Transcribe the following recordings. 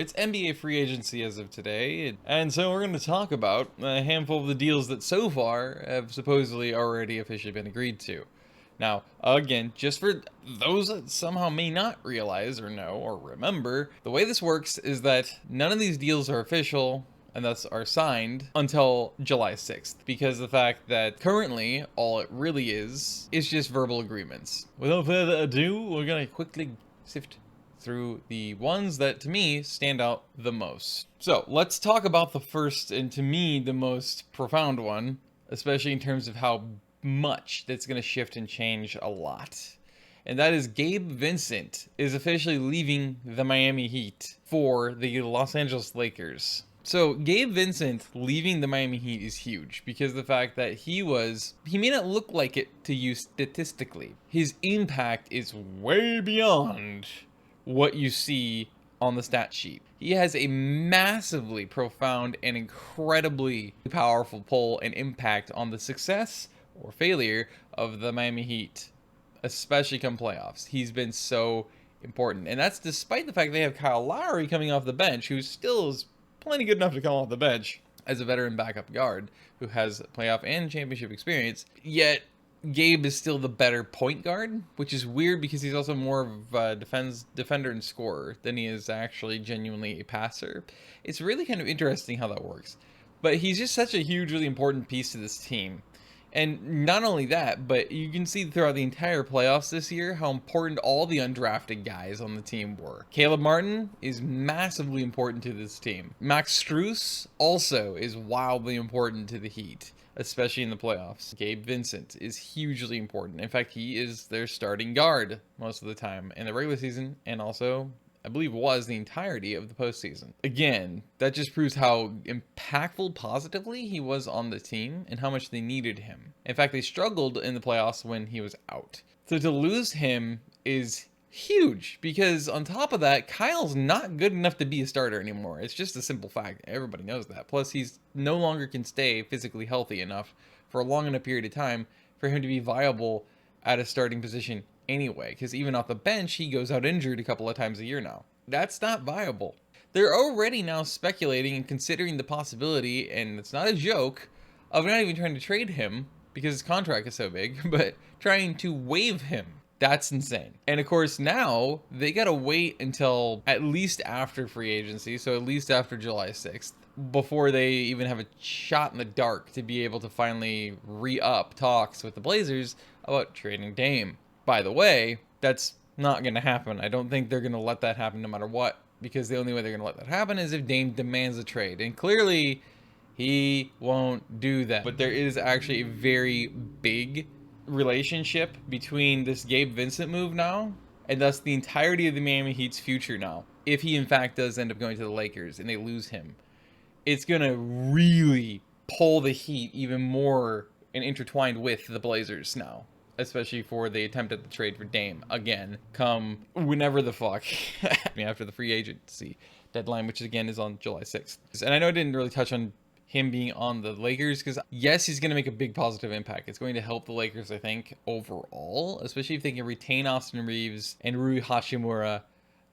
It's NBA free agency as of today, and so we're going to talk about a handful of the deals that so far have supposedly already officially been agreed to. Now, again, just for those that somehow may not realize or know or remember, the way this works is that none of these deals are official and thus are signed until July 6th, because of the fact that currently all it really is just verbal agreements. Without further ado, we're going to quickly sift through the ones that to me stand out the most. So let's talk about the first, and to me the most profound one, especially in terms of how much that's going to shift and change a lot. And that is Gabe Vincent is officially leaving the Miami Heat for the Los Angeles Lakers. So Gabe Vincent leaving the Miami Heat is huge because of the fact that he may not look like it to you statistically. His impact is way beyond what you see on the stat sheet. He has a massively profound and incredibly powerful pull and impact on the success or failure of the Miami Heat, especially come playoffs. He's been so important, and that's despite the fact they have Kyle Lowry coming off the bench, who still is plenty good enough to come off the bench as a veteran backup guard who has playoff and championship experience. Yet Gabe is still the better point guard, which is weird because he's also more of a defender and scorer than he is actually genuinely a passer. It's really kind of interesting how that works. But he's just such a huge, really important piece to this team. And not only that, but you can see throughout the entire playoffs this year how important all the undrafted guys on the team were. Caleb Martin is massively important to this team. Max Strus also is wildly important to the Heat, especially in the playoffs. Gabe Vincent is hugely important. In fact, he is their starting guard most of the time in the regular season, and also I believe was the entirety of the postseason. Again, that just proves how impactful positively he was on the team and how much they needed him. In fact, they struggled in the playoffs when he was out. So to lose him is huge because on top of that, Kyle's not good enough to be a starter anymore. It's just a simple fact. Everybody knows that. Plus, he's no longer can stay physically healthy enough for a long enough period of time for him to be viable at a starting position anyway, because even off the bench, he goes out injured a couple of times a year now. That's not viable. They're already now speculating and considering the possibility, and it's not a joke, of not even trying to trade him because his contract is so big, but trying to waive him. That's insane. And of course, now they gotta wait until at least after free agency, so at least after July 6th, before they even have a shot in the dark to be able to finally re-up talks with the Blazers about trading Dame. By the way, that's not going to happen. I don't think they're going to let that happen no matter what, because the only way they're going to let that happen is if Dame demands a trade. And clearly, he won't do that. But there is actually a very big relationship between this Gabe Vincent move now, and thus the entirety of the Miami Heat's future now. If he in fact does end up going to the Lakers and they lose him, it's going to really pull the Heat even more and intertwined with the Blazers now. Especially for the attempt at the trade for Dame again, come whenever the fuck after the free agency deadline, which again is on July 6th. And I know I didn't really touch on him being on the Lakers because yes, he's going to make a big positive impact. It's going to help the Lakers, I think, overall, especially if they can retain Austin Reeves and Rui Hachimura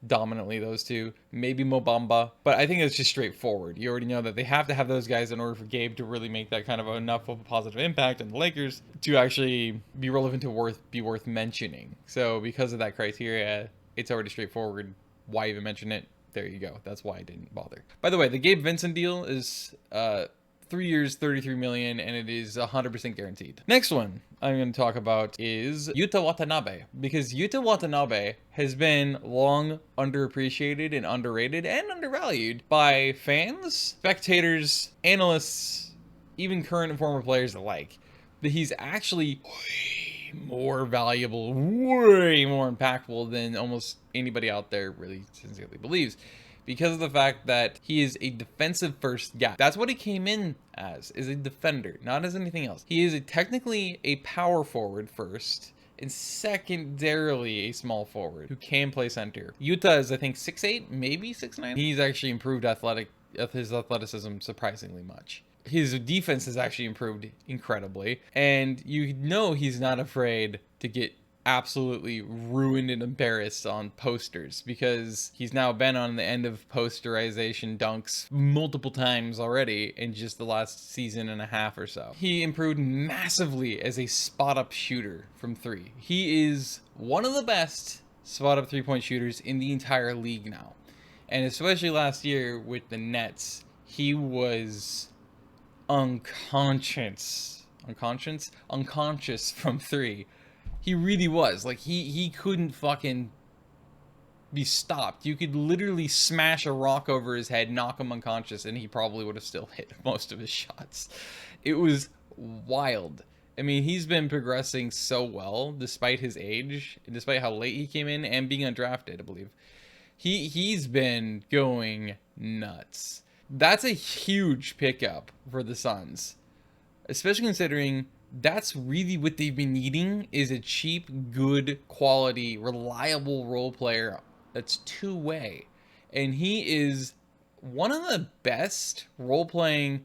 dominantly, those two, maybe Mo Bamba, but I think it's just straightforward. You already know that they have to have those guys in order for Gabe to really make that kind of enough of a positive impact on the Lakers to actually be relevant to be worth mentioning. So because of that criteria, it's already straightforward. Why even mention it? There you go. That's why I didn't bother. By the way, the Gabe Vincent deal is 3 years, $33 million, and it is 100% guaranteed. Next one I'm going to talk about is Yuta Watanabe, because Yuta Watanabe has been long underappreciated and underrated and undervalued by fans, spectators, analysts, even current and former players alike. But he's actually way more valuable, way more impactful than almost anybody out there really sincerely believes, because of the fact that he is a defensive first guy. That's what he came in as, is a defender, not as anything else. He is technically a power forward first, and secondarily a small forward who can play center. Yuta is, I think, 6'8", maybe 6'9". He's actually improved his athleticism surprisingly much. His defense has actually improved incredibly, and you know he's not afraid to get absolutely ruined and embarrassed on posters, because he's now been on the end of posterization dunks multiple times already in just the last season and a half or so. He improved massively as a spot-up shooter from 3. He is one of the best spot-up three-point shooters in the entire league now. And especially last year with the Nets, he was unconscious from 3. He really was. Like, he couldn't fucking be stopped. You could literally smash a rock over his head, knock him unconscious, and he probably would have still hit most of his shots. It was wild. I mean, he's been progressing so well despite his age, despite how late he came in and being undrafted, I believe. He's been going nuts. That's a huge pickup for the Suns, especially considering that's really what they've been needing, is a cheap, good quality, reliable role player that's two-way. And he is one of the best role-playing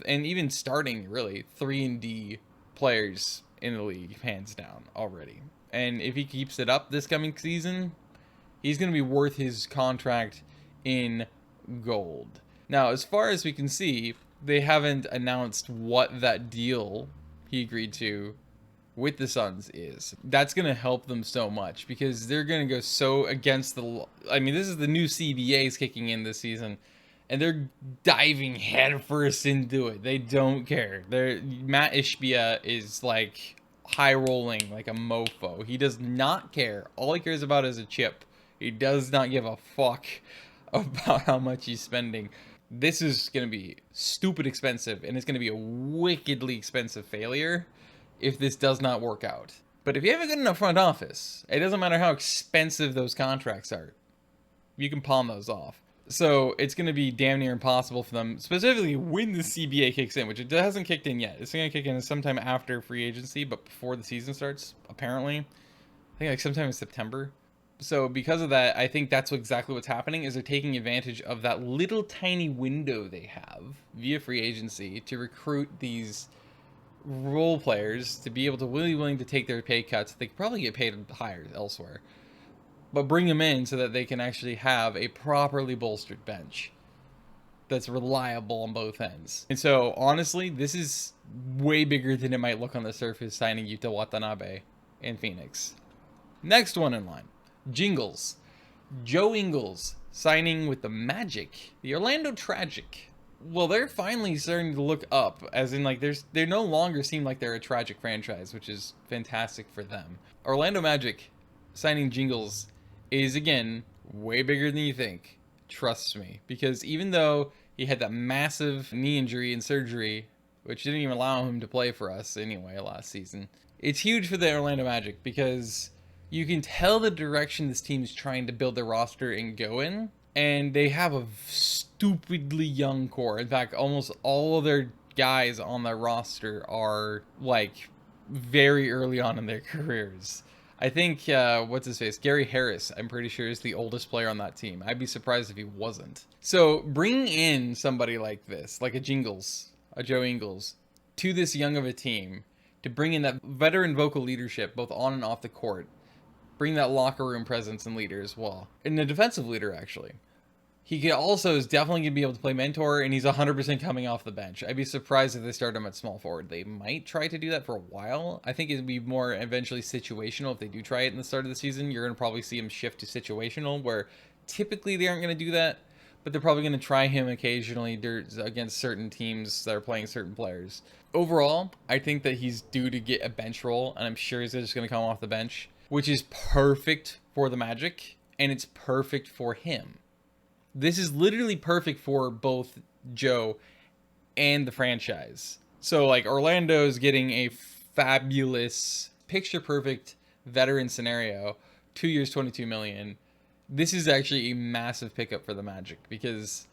and even starting, really, 3-and-D players in the league, hands down, already. And if he keeps it up this coming season, he's going to be worth his contract in gold. Now, as far as we can see, they haven't announced what that deal he agreed to with the Suns is. That's going to help them so much, because they're going to go so against the... I mean, this is the new CBAs kicking in this season, and they're diving headfirst into it. They don't care. Matt Ishbia is like high-rolling like a mofo. He does not care. All he cares about is a chip. He does not give a fuck about how much he's spending. This is going to be stupid expensive, and it's going to be a wickedly expensive failure if this does not work out. But if you have a good enough front office, it doesn't matter how expensive those contracts are. You can pawn those off. So it's going to be damn near impossible for them, specifically when the CBA kicks in, which it hasn't kicked in yet. It's going to kick in sometime after free agency, but before the season starts, apparently. I think like sometime in September. So because of that, I think that's exactly what's happening, is they're taking advantage of that little tiny window they have via free agency to recruit these role players to be able to willing to take their pay cuts. They could probably get paid higher elsewhere, but bring them in so that they can actually have a properly bolstered bench that's reliable on both ends. And so honestly, this is way bigger than it might look on the surface, signing Yuta Watanabe in Phoenix. Next one in line. Jingles. Joe Ingles signing with the Magic, the Orlando Tragic. Well, they're finally starting to look up, as in like they no longer seem like they're a tragic franchise, which is fantastic for them. Orlando Magic signing Jingles is, again, way bigger than you think. Trust me, because even though he had that massive knee injury and surgery, which didn't even allow him to play for us anyway last season, it's huge for the Orlando Magic, because you can tell the direction this team is trying to build their roster and go in, and they have a stupidly young core. In fact, almost all of their guys on their roster are like very early on in their careers. I think, what's his face? Gary Harris, I'm pretty sure, is the oldest player on that team. I'd be surprised if he wasn't. So bringing in somebody like this, like a Joe Ingles, to this young of a team, to bring in that veteran vocal leadership, both on and off the court, bring that locker room presence and leader as well. And a defensive leader, actually. He can also is definitely going to be able to play mentor, and he's 100% coming off the bench. I'd be surprised if they start him at small forward. They might try to do that for a while. I think it'd be more eventually situational if they do try it in the start of the season. You're going to probably see him shift to situational, where typically they aren't going to do that, but they're probably going to try him occasionally against certain teams that are playing certain players. Overall, I think that he's due to get a bench role, and I'm sure he's just going to come off the bench, which is perfect for the Magic, and it's perfect for him. This is literally perfect for both Joe and the franchise. So, like, Orlando's getting a fabulous, picture-perfect veteran scenario, 2 years, $22 million. This is actually a massive pickup for the Magic, because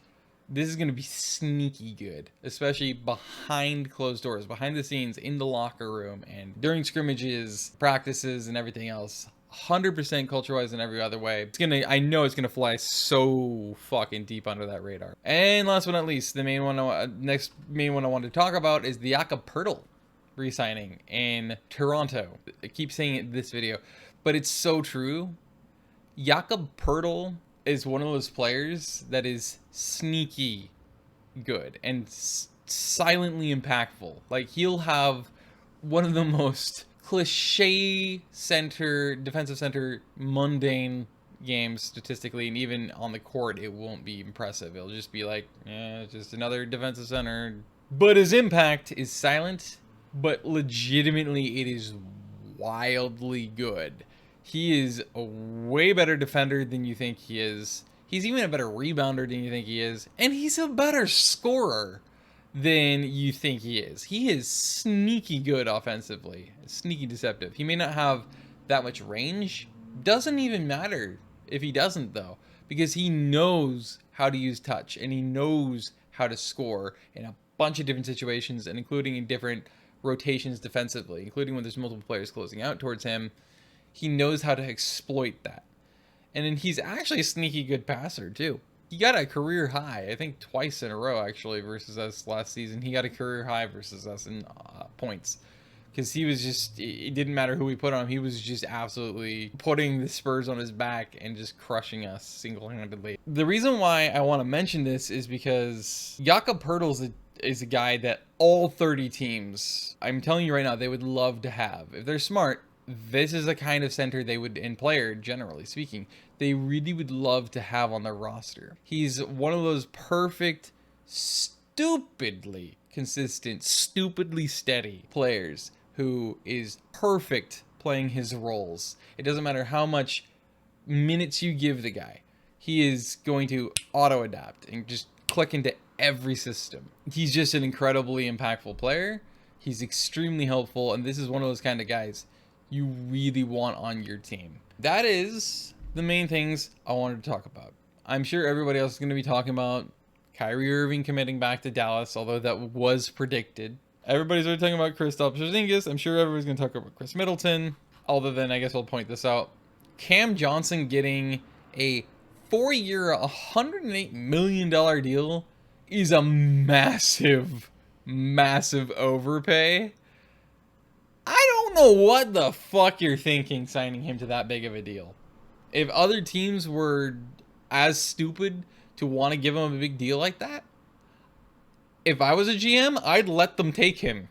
this is going to be sneaky good, especially behind closed doors, behind the scenes, in the locker room, and during scrimmages, practices, and everything else. 100% culture-wise in every other way. I know it's gonna fly so fucking deep under that radar. And last but not least, the next main one I wanted to talk about is the Jakob Poeltl re-signing in Toronto. I keep saying it in this video. but it's so true. Jakob Poeltl is one of those players that is sneaky good and silently impactful. Like, he'll have one of the most cliche defensive center, mundane games statistically, and even on the court it won't be impressive. It'll just be like, yeah, just another defensive center. But his impact is silent, but legitimately it is wildly good. He is a way better defender than you think he is. He's even a better rebounder than you think he is, and he's a better scorer than you think he is. He is sneaky good offensively, sneaky deceptive. He may not have that much range. Doesn't even matter if he doesn't, though, because he knows how to use touch, and he knows how to score in a bunch of different situations, and including in different rotations defensively, including when there's multiple players closing out towards him. He knows how to exploit that. And then he's actually a sneaky good passer, too. He got a career high, I think twice in a row, actually, versus us last season. He got a career high versus us in points. Because he was just, it didn't matter who we put on him. He was just absolutely putting the Spurs on his back and just crushing us single-handedly. The reason why I want to mention this is because Jakob Poeltl is a guy that all 30 teams, I'm telling you right now, they would love to have. If they're smart, this is the kind of center they would, and player, generally speaking, they really would love to have on their roster. He's one of those perfect, stupidly consistent, stupidly steady players who is perfect playing his roles. It doesn't matter how much minutes you give the guy. He is going to auto-adapt and just click into every system. He's just an incredibly impactful player. He's extremely helpful, and this is one of those kind of guys you really want on your team. That is the main things I wanted to talk about. I'm sure everybody else is going to be talking about Kyrie Irving committing back to Dallas, although that was predicted. Everybody's already talking about Kristaps Porzingis. I'm sure everybody's going to talk about Kris Middleton. Other than, I guess I'll point this out, Cam Johnson getting a 4-year, $108 million deal is a massive, massive overpay. I don't know what the fuck you're thinking signing him to that big of a deal. If other teams were as stupid to want to give him a big deal like that, if I was a GM, I'd let them take him.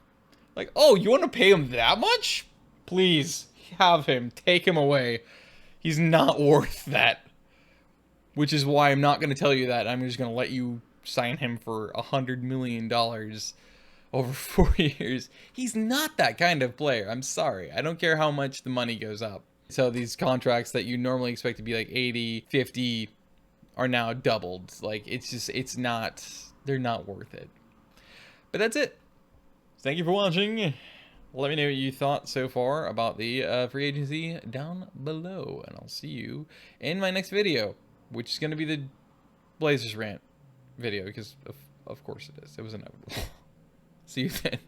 Like, oh, you want to pay him that much? Please, have him. Take him away. He's not worth that. Which is why I'm not going to tell you that. I'm just going to let you sign him for $100 million over 4 years. He's not that kind of player. I'm sorry. I don't care how much the money goes up. So these contracts that you normally expect to be like 80, 50 are now doubled. Like, it's not, they're not worth it. But that's it. Thank you for watching. Let me know what you thought so far about the free agency down below. And I'll see you in my next video, which is going to be the Blazers rant video, because of course it is. It was inevitable. See you then.